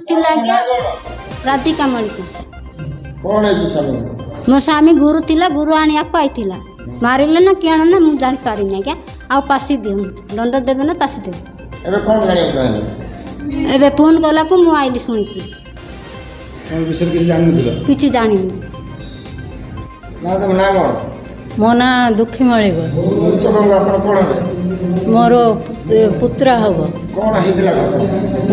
थिला आज्ञा राधिका मणिक कौन है स्वामी मो स्वामी गुरु थिला गुरु आनिया को आइथिला मारिले ना किण ना मु जान पारिनी आज्ञा आ पासी दियो दंड देबे ना पासी देबे एबे कौन जानियो कहले एबे फोन कला को मु आइली सुनकी कौन विषय किछि जानि नथिलो किछि जानिनी ना तो ना कोन मो ना दुखी मळिगो तो गंगा अपन कोन है मोर पुत्र हब कौन हितला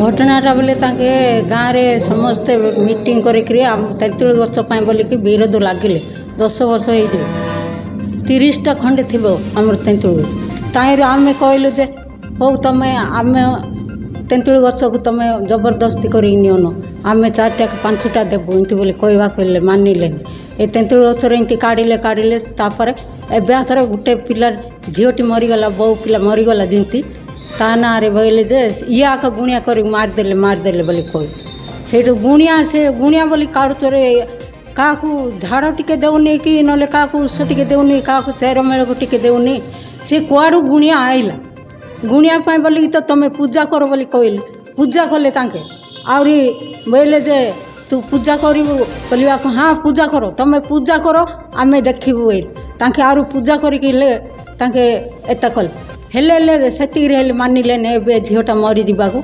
घटनाटा बोले ताके गाँव रे समस्ते मीटिंग करी तेंतुल गछ पाए बोली कि विरोध लगिले 10 वर्ष हो 30टा खंडे थी आम तेंतुल गछ ताई आम कहलु जे हो तुम आम तेंतुल गछ को तुम जबरदस्ती कर नियन आम 4टा 5टा देबू एमती बोले कहवा कहले मानिले ए तेंतुल गछ एमती काढ़िले तापर एबे थर गोटे पिला झीटी मरीगला बो पिला मरीगला जमी ता ना रे बोले जे ये आख गुणिया कर मारिदेले बोली कह से गुणिया से गुणिया बोली काढ़ुच रे क्या झाड़ टिके देउनी कि ना क्या उष टिके देउनी क्या चेरमेल को टिके देउनी से कुआड़ू गुणिया आइला गुणिया बोली तो तुम पूजा कर बोली कहले पूजा कले तांके आहरी बोले जे तू पूजा करू बोलिया हाँ पूजा कर तुम पूजा कर आम देखबू तांके आहरी पूजा करके एत कले हेले से मानिले ए झीटा मरी जावाक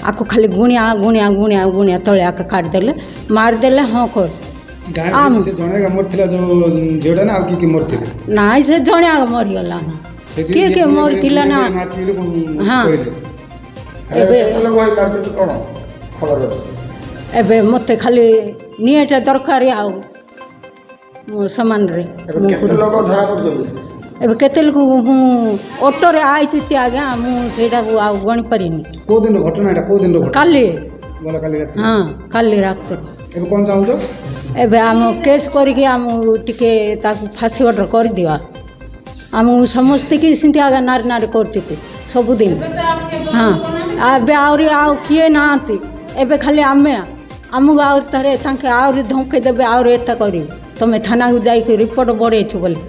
आपको खाली गुणिया गुणिया गुणिया गुणिया तले आके काटिदेले मारिदेले हाँ कह ना से जड़े आगे मरीगला ना किए किए मरी ना हाँ एबे मत खाली निएटा दरकार आउ सामान रे एबे केते लोग ऑटो रे आइछि आज्ञा मुझे आउ गणी पारि को दिन घटना एटा को दिन घटना काली बोला काली रात हाँ काली रात एबे कोन चाहू जो एबे आम केस करके आम टिके ताकू फांसी ऑर्डर कर दिवा आम समस्त की सिंती आगे नारी नारी करते सबुदिन हाँ एबे आहरी आउ किए नांती एबे खाली आमे आमको आहरी तारे तांके आहरी धमके देबे आहरी एता करी तुम थाना को जाई रिपोर्ट बढ़ेछु बोली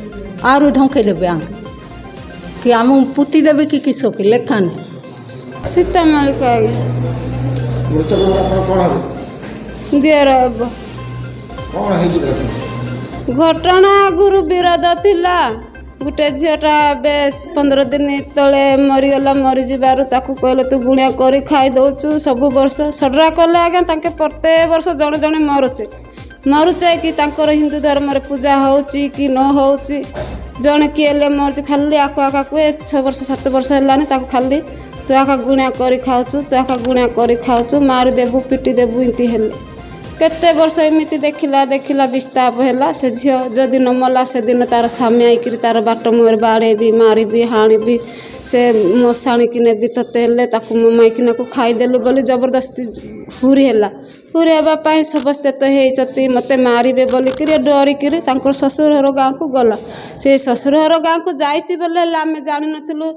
आहरी धमके देबे आम कि आम पुती देबे कि किसो कि लेखा नहीं सीता मालिक मृतक कौन है दियर कौन है घटना आगुरु विरोध थिला गोटे झीटा बेस 15 दिन तले मरीगला मरी जीवार ताकू कहले तू गुणिया करी खाई दौचु सब वर्ष सडरा कले आज्ञा तांके प्रत्येक वर्ष जड़े जड़े मरुचे कि तांकर हिंदू धर्म रे पूजा होची कि न होची जड़े किए मरु खाली आको आका को 6 वर्ष 7 वर्ष है ताकू खाली तू आका गुणिया करी खाऊचु तू आका गुणिया करी खाऊचु मारी देबू पिटी देबू इनती हेले केते वर्ष एमती देखला विस्ताप है से झी जदि न मला से दिन तार सामी आईकि तार बाट मुहर बाड़ेबी मारिबी हाणीबी से मशाणी कि नेबी तते मो माइकिना को खाईदेलु बोली जबरदस्ती हुरी है हुरी हाँपाई समस्ते तो होती मत मारे बोलिक डरिक ससुर घर गाँव को गला से ससुर घर गाँव को जाइए बोले आम जान नु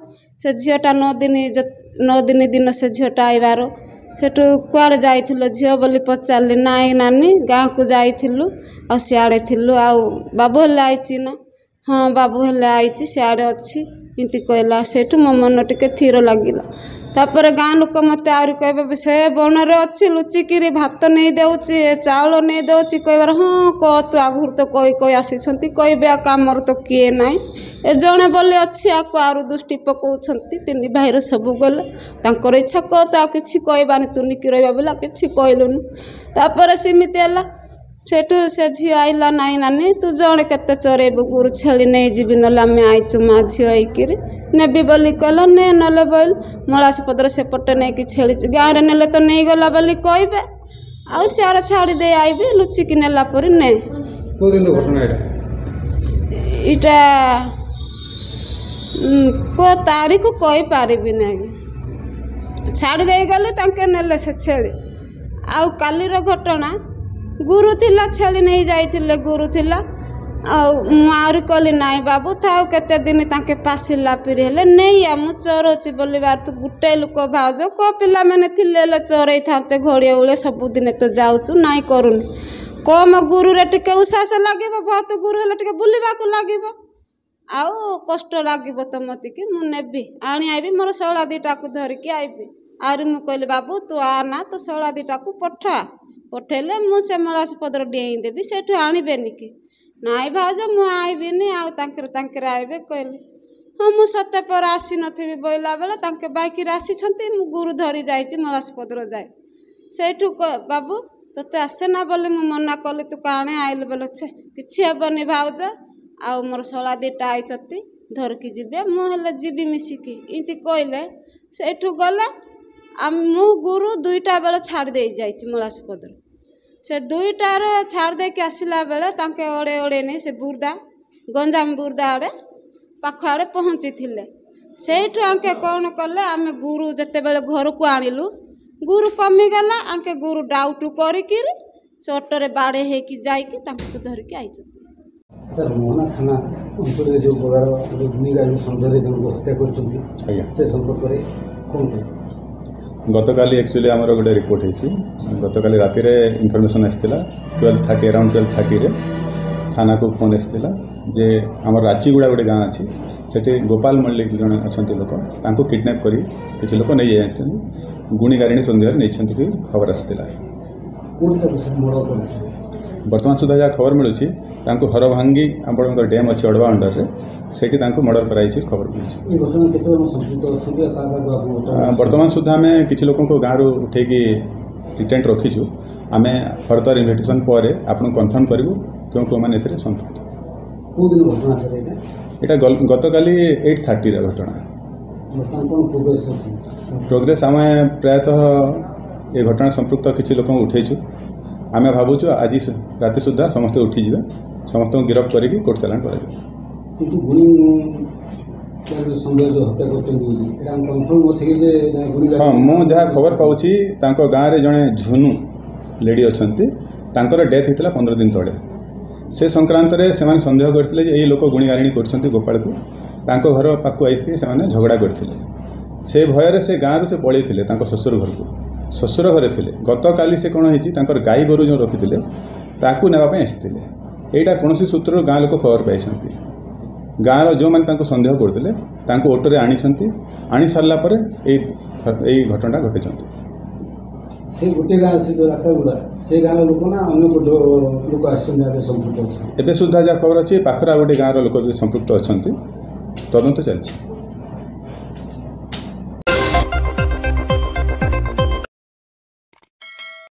से झीटा 9 दिन दिन से झीटा आइबार सेठू कुआड़े जाइथिलो झील बोली पचारि नाई नानी गाँव को जाइथिलु आ सियाड़े थिलु आ बाबू हेले आइछि न हाँ बाबू हेले आइछि सियाड़े अच्छी इनती कहला सेठू मो मन टिके थीर लगिला तापर गाँ लोक मत आहरी कहे से बणरे अच्छी लुचिकी भात नहीं देउची चाउल नहीं देउची कहबार हाँ कह तू आगुर तो कही आसी कहे कमर तो किए ना ए जड़े बोले अच्छी आको आरु दृष्टि पकाउछंती 3 भाईर सबू गले तांकर इच्छा कह तो किसी कहबानी तू निकी रहा बोला कि कहलुनु तापर सेमती है सेठू से झी आइला नाई नानी तू जड़े केते चरेबू गुरु छेली नहीं जीवी ना आम आईचु माँ झी होकर नेबी बोली कहल ने नले बोल मलासी पदर सेपटे नहीं कि छेली गाँव में नेले तो नहीं गला बोली कहबे आउ सियाड़े छाड़ी दे आईबे लुचिकी नेला परी ने इटा को तारीख कही पारिबी ना छाड़ी दे गले तांके नेले से छेली आउ कालीर घटना गुरु थिला छेली नहीं जाइथिले गुरु थिला आहरी कहली नाई बाबू थाउ केते दिन तांके पासिला पिरी हेले नहीं आ मु चरौची बोली बार तू गुटे लोक भाउज को पिला माने थिले चरई थाते घड़िया उळे सबुदिन तो जाउचु नाई करूनी कम गुरु रे टिके उसास लागिबो बहुत गुरु हेले टिके बुलिबाकू लागिबो आउ कष्ट लागिबो तो मति कि मु नेबी आनी आइबी मोर सौला 2टा को धरिकी आइबी ଆହୁରି ମୁଁ କହିଲି ବାବୁ ତୁ ଆ ନା ତୋ ଶଳା ଦୁଇଟାକୁ ପଠେଇଲେ ମୁଁ ସେ ମଳାସ ପତ୍ର ଡେଇଁଦେବି ସେଇଠୁ ଆଣିବେନି କି? ନାଇଁ ଭାଉଜ ମୁଁ ଆଇବିନି ଆଉ ତାଙ୍କର ଆଇବେ କହିଲେ। ହଁ ମୁଁ ସତେ ପରେ ଆସିନଥିବି ବୋଇଲା ବେଳେ ତାଙ୍କେ ବାଇକରେ ଆସିଛନ୍ତି ମୁଁ ଗୁରୁ ଧରି ଯାଇଛି ମଳାସ ପତ୍ର ଯାଏ ସେଇଠୁ ବାବୁ ତୋତେ ଆସେ ନା ବୋଲି ମୁଁ ମନା କଲି ତୁ କାଣେ ଆଇଲୁ ବୋଲେ କିଛି ହେବନି ଭାଉଜ ଆଉ ମୋର ଶଳା ଦୁଇଟା ଆଇଛନ୍ତି ଧରିକି ଯିବେ ମୁଁ ହେଲେ ଯିବି ମିଶିକି ଏମିତି କହିଲେ ସେଇଠୁ ଗଲେ ମୁଁ ଗୁରୁ 2ଟା ବେଳେ ଛାଡ଼ି ଦେଇ ଯାଇଛି ମଳାସ ପତ୍ର ସେ 2ଟାରେ ଛାଡ଼ି ଦେଇକି ଆସିଲା ବେଳେ ତାଙ୍କେ ଓଡ଼େଇ ନେଇ ସେ ବୁର୍ଦା ଗଞ୍ଜାମ ବୁର୍ଦା ଆଡ଼େ ପାଖ ଆଡ଼େ ପହଞ୍ଚିଥିଲେ ସେଇଠୁ ଆଙ୍କେ କ'ଣ କଲେ ଆମେ ଗୁରୁ ଯେତେବେଳେ ଘରକୁ ଆଣିଲୁ ଗୁରୁ କମିଗଲା ଆଙ୍କେ ଗୁରୁ ଡାଉଟ କରିକିରି ସେ ଅଟୋରେ ବାଡ଼େଇ ହେଇକି ଯାଇକି ତାଙ୍କୁ ଧରିକି ଆଇଛନ୍ତି। ସାର୍ ମୋହନା ଥାନା ଅଞ୍ଚଳରେ ଯେଉଁ ପ୍ରକାର ଗୁଣିଗାରେଡ଼ି ସନ୍ଦେହରେ ଜଣଙ୍କୁ ହତ୍ୟା କରିଛନ୍ତି ଆଜ୍ଞା ସେ ସମ୍ପର୍କରେ କ'ଣ କହିବେ? ଗତକାଲି ଆକ୍ଚୁଆଲି ଆମର ଗୋଟେ ରିପୋର୍ଟ ହେଇଛି ଗତକାଲି ରାତିରେ ଇନଫର୍ମେସନ୍ ଆସିଥିଲା 12:30 around 12:30 ଥାନାକୁ ଫୋନ୍ ଆସିଥିଲା ଯେ ଆମର ରାଚିଗୁଡ଼ା ଗୋଟେ ଗାଁ ଅଛି ସେଠି ଗୋପାଳ ମଲ୍ଲିକ ଜଣେ ଅଛନ୍ତି ଲୋକ ତାଙ୍କୁ କିଡ଼ନାପ୍ କରି କିଛି ଲୋକ ନେଇଯାଇଛନ୍ତି ଗୁଣିଗାରେଡ଼ି ସନ୍ଦେହରେ ନେଇଛନ୍ତି କି ଖବର ଆସିଥିଲା। ବର୍ତ୍ତମାନ ସୁଦ୍ଧା ଯାହା ଖବର ମିଳୁଛି ତାଙ୍କୁ ହରଭାଙ୍ଗି ଆପଣଙ୍କର ଡ୍ୟାମ୍ ଅଛି ଅଡ଼ବା ଅଣ୍ଡରରେ ସେଇଠି ତାଙ୍କୁ ମର୍ଡ଼ର କରାଯାଇଛି ଖବର ମିଳୁଛି। ବର୍ତ୍ତମାନ ସୁଦ୍ଧା ଆମେ କିଛି ଲୋକଙ୍କୁ ଗାଁରୁ ଉଠେଇକି ଡିଟେଣ୍ଟ ରଖିଛୁ ଆମେ ଫର୍ଦର ଇନଭେଷ୍ଟିଗେସନ୍ ପରେ ଆପଣଙ୍କୁ କନଫର୍ମ କରିବୁ କେଉଁମାନେ ଏଥିରେ ସମ୍ପୃକ୍ତ। ଏଇଟା ଗତକାଲି 8:30 ଘଟଣା। ପ୍ରୋଗ୍ରେସ୍ ଆମେ ପ୍ରାୟତଃ ଏ ଘଟଣା ସମ୍ପୃକ୍ତ କିଛି ଲୋକଙ୍କୁ ଉଠେଇଛୁ ଆମେ ଭାବୁଛୁ ଆଜି ରାତି ସୁଦ୍ଧା ସମସ୍ତେ ଉଠିଯିବେ ସମସ୍ତଙ୍କୁ ଗିରଫ କରିକି କୋର୍ଟ ଚାଲାଣ କରାଯିବ। ହଁ ମୁଁ ଯାହା ଖବର ପାଉଛି ତାଙ୍କ ଗାଁରେ ଜଣେ ଝୁନୁ ଲେଡ଼ି ଅଛନ୍ତି ତାଙ୍କର ଡେଥ୍ ହେଇଥିଲା 15 ଦିନ ତଳେ ସେ ସଂକ୍ରାନ୍ତରେ ସେମାନେ ସନ୍ଦେହ କରିଥିଲେ ଯେ ଏଇ ଲୋକ ଗୁଣିଗାରେଡ଼ି କରୁଛନ୍ତି ଗୋପାଳକୁ ତାଙ୍କ ଘର ପାଖକୁ ଆସିକି ସେମାନେ ଝଗଡ଼ା କରିଥିଲେ ସେ ଭୟରେ ସେ ଗାଁରୁ ସେ ପଳେଇଥିଲେ ତାଙ୍କ ଶ୍ୱଶୁର ଘରକୁ ଶ୍ୱଶୁର ଘରେ ଥିଲେ ଗତକାଲି ସେ କ'ଣ ହେଇଛି ତାଙ୍କର ଗାଈ ଗୋରୁ ଯେଉଁ ରଖିଥିଲେ ତାକୁ ନେବା ପାଇଁ ଆସିଥିଲେ ଏଇଟା କୌଣସି ସୂତ୍ରରୁ ଗାଁ ଲୋକ ଖବର ପାଇଛନ୍ତି ଗାଁର ଯେଉଁମାନେ ତାଙ୍କୁ ସନ୍ଦେହ କରୁଥିଲେ ତାଙ୍କୁ ଅଟୋରେ ଆଣିଛନ୍ତି ଆଣି ସାରିଲା ପରେ ଏଇ ଘଟଣାଟା ଘଟିଛନ୍ତି। ସେ ଗୋଟିଏ ଗାଁ ଅଛି ଯେଉଁ ରାତାଗୁଡ଼ା ସେ ଗାଁର ଲୋକ ନା ଅନ୍ୟ ଲୋକ ଆସିଛନ୍ତି ସମ୍ପୃକ୍ତ ଅଛନ୍ତି? ଏବେ ସୁଦ୍ଧା ଯାହା ଖବର ଅଛି ପାଖରେ ଆଉ ଗୋଟେ ଗାଁର ଲୋକ ବି ସମ୍ପୃକ୍ତ ଅଛନ୍ତି ତଦନ୍ତ ଚାଲିଛି।